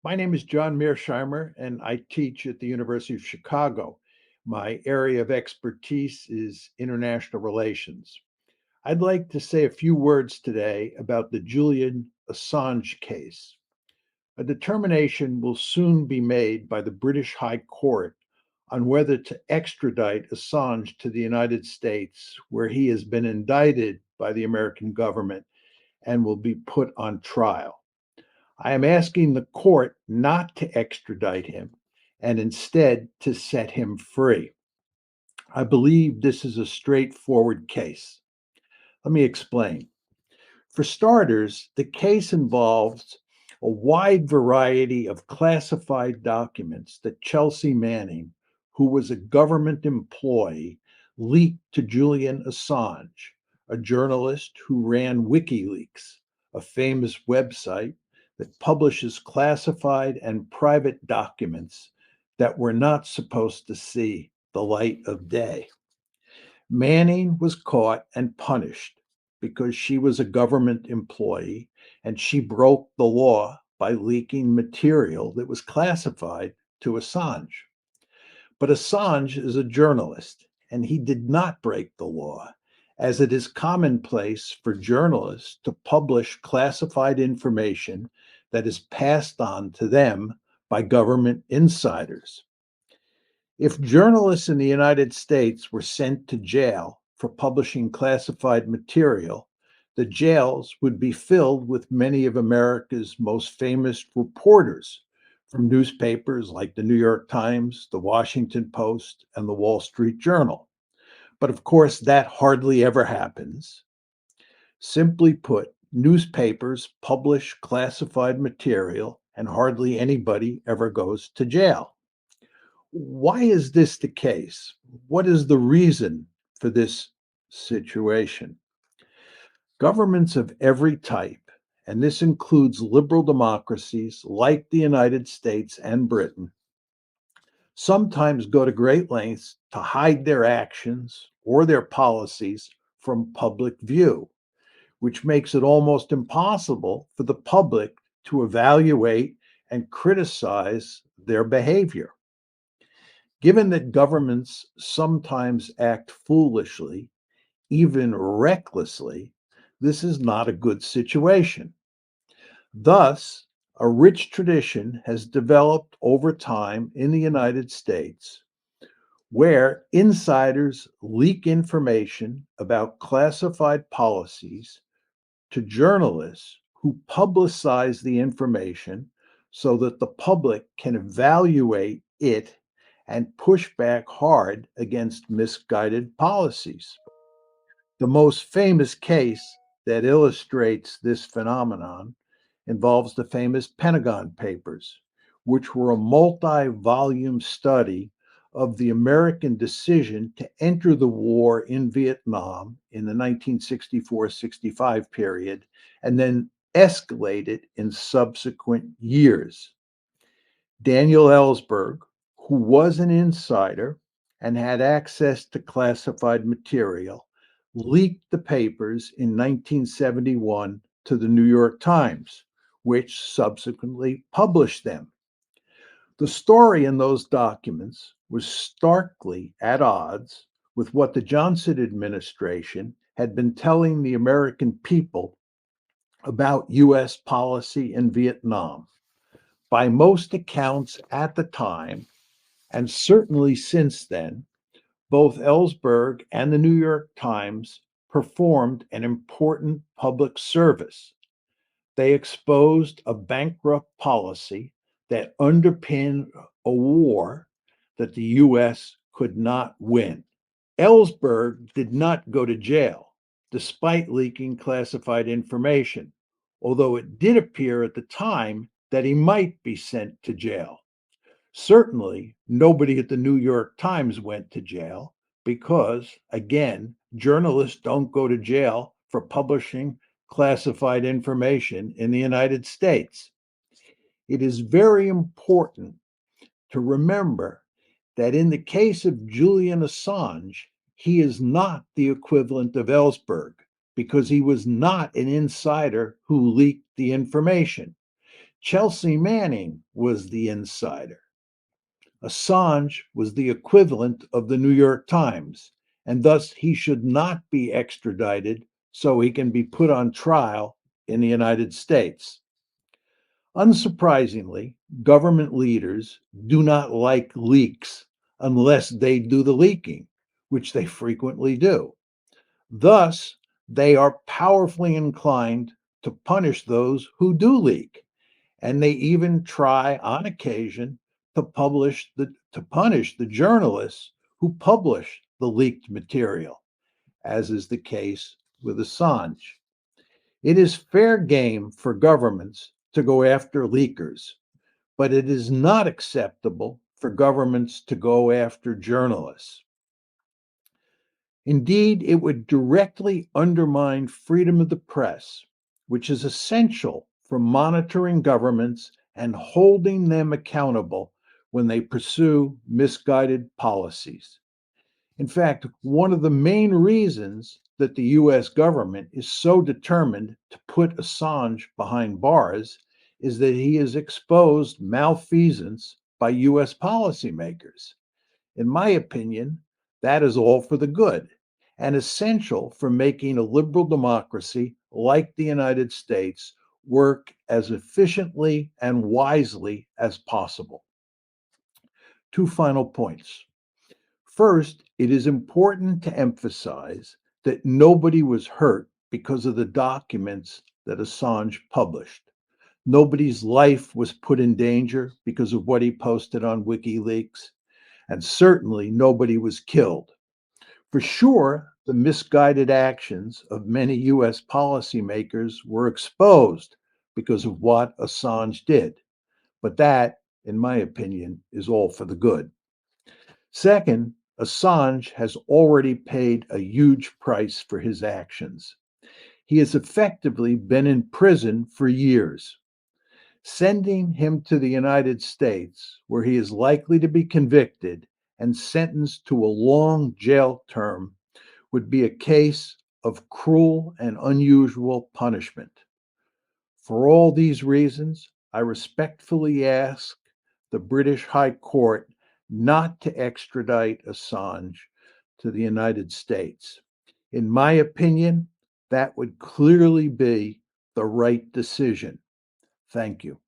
My name is John Mearsheimer, and I teach at the University of Chicago. My area of expertise is international relations. I'd like to say a few words today about the Julian Assange case. A determination will soon be made by the British High Court on whether to extradite Assange to the United States, where he has been indicted by the American government and will be put on trial. I am asking the court not to extradite him and instead to set him free. I believe this is a straightforward case. Let me explain. For starters, the case involves a wide variety of classified documents that Chelsea Manning, who was a government employee, leaked to Julian Assange, a journalist who ran WikiLeaks, a famous website that publishes classified and private documents that were not supposed to see the light of day. Manning was caught and punished because she was a government employee and she broke the law by leaking material that was classified to Assange. But Assange is a journalist and he did not break the law, as it is commonplace for journalists to publish classified information that is passed on to them by government insiders. If journalists in the United States were sent to jail for publishing classified material, the jails would be filled with many of America's most famous reporters from newspapers like the New York Times, the Washington Post, and the Wall Street Journal. But of course, that hardly ever happens. Simply put, newspapers publish classified material and hardly anybody ever goes to jail. Why is this the case? What is the reason for this situation? Governments of every type, and this includes liberal democracies like the United States and Britain, sometimes go to great lengths to hide their actions or their policies from public view, which makes it almost impossible for the public to evaluate and criticize their behavior. Given that governments sometimes act foolishly, even recklessly, this is not a good situation. Thus, a rich tradition has developed over time in the United States where insiders leak information about classified policies to journalists who publicize the information so that the public can evaluate it and push back hard against misguided policies. The most famous case that illustrates this phenomenon involves the famous Pentagon Papers, which were a multi volume study of the American decision to enter the war in Vietnam in the 1964-65 period and then escalated in subsequent years. Daniel Ellsberg, who was an insider and had access to classified material, leaked the papers in 1971 to the New York Times, which subsequently published them. The story in those documents was starkly at odds with what the Johnson administration had been telling the American people about U.S. policy in Vietnam. By most accounts at the time, and certainly since then, both Ellsberg and the New York Times performed an important public service. They exposed a bankrupt policy that underpinned a war that the U.S. could not win. Ellsberg did not go to jail despite leaking classified information, although it did appear at the time that he might be sent to jail. Certainly, nobody at the New York Times went to jail because, again, journalists don't go to jail for publishing classified information in the United States. It is very important to remember that in the case of Julian Assange, he is not the equivalent of Ellsberg because he was not an insider who leaked the information. Chelsea Manning was the insider. Assange was the equivalent of the New York Times, and thus he should not be extradited so he can be put on trial in the United States. Unsurprisingly, government leaders do not like leaks unless they do the leaking, which they frequently do. Thus, they are powerfully inclined to punish those who do leak, and they even try on occasion to punish the journalists who publish the leaked material, as is the case with Assange. It is fair game for governments to go after leakers, but it is not acceptable for governments to go after journalists. Indeed, it would directly undermine freedom of the press, which is essential for monitoring governments and holding them accountable when they pursue misguided policies. In fact, one of the main reasons that the US government is so determined to put Assange behind bars is that he has exposed malfeasance by US policymakers. In my opinion, that is all for the good and essential for making a liberal democracy like the United States work as efficiently and wisely as possible. Two final points. First, it is important to emphasize that nobody was hurt because of the documents that Assange published. Nobody's life was put in danger because of what he posted on WikiLeaks, and certainly nobody was killed. For sure, the misguided actions of many US policymakers were exposed because of what Assange did, but that, in my opinion, is all for the good. Second, Assange has already paid a huge price for his actions. He has effectively been in prison for years. Sending him to the United States, where he is likely to be convicted and sentenced to a long jail term, would be a case of cruel and unusual punishment. For all these reasons, I respectfully ask the British High Court not to extradite Assange to the United States. In my opinion, that would clearly be the right decision. Thank you.